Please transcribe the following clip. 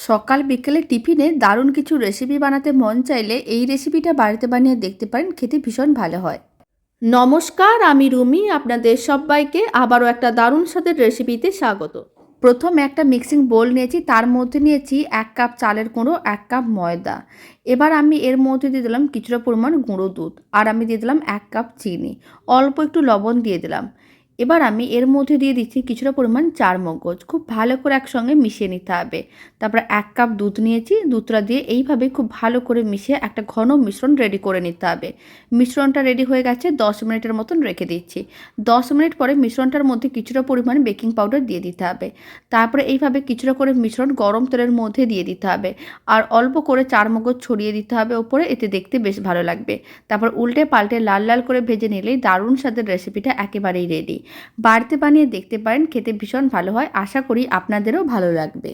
সকাল বিকেলে টিফিনে দারুণ কিছু রেসিপি বানাতে মন চাইলে এই রেসিপিটা বাড়িতে বানিয়ে দেখতে পারেন, খেতে ভীষণ ভালো হয়। নমস্কার, আমি রুমি, আপনাদের সবাইকে আবারও একটা দারুণ স্বাদের রেসিপিতে স্বাগত। প্রথমে একটা মিক্সিং বোল নিয়েছি, তার মধ্যে নিয়েছি 1 কাপ চালের গুঁড়ো, 1 কাপ ময়দা। এবার আমি এর মধ্যে দিয়ে দিলাম কিছুটা পরিমাণ গুঁড়ো দুধ, আর আমি দিয়ে দিলাম 1 কাপ চিনি, অল্প একটু লবণ দিয়ে দিলাম। এবার আমি এর মধ্যে দিয়ে দিচ্ছি কিছুটা পরিমাণ চারমগজ, খুব ভালো করে একসঙ্গে মিশিয়ে নিতে হবে। তারপরে 1 কাপ দুধ নিয়েছি, দুধটা দিয়ে এইভাবে খুব ভালো করে মিশিয়ে একটা ঘন মিশ্রণ রেডি করে নিতে হবে। মিশ্রণটা রেডি হয়ে গেছে, 10 মিনিটের মতন রেখে দিচ্ছি। 10 মিনিট পরে মিশ্রণটার মধ্যে কিছুটা পরিমাণ বেকিং পাউডার দিয়ে দিতে হবে। তারপরে এইভাবে কিছুটা করে মিশ্রণ গরম তেলের মধ্যে দিয়ে দিতে হবে, আর অল্প করে চারমগজ ছড়িয়ে দিতে হবে ওপরে, এতে দেখতে বেশ ভালো লাগবে। তারপর উল্টে পাল্টে লাল লাল করে ভেজে নিলেই দারুণ স্বাদের রেসিপিটা একেবারেই রেডি। বাড়িতে বানিয়ে দেখতে পারেন, খেতে ভীষণ ভালো হয়। আশা করি আপনাদেরও ভালো লাগবে।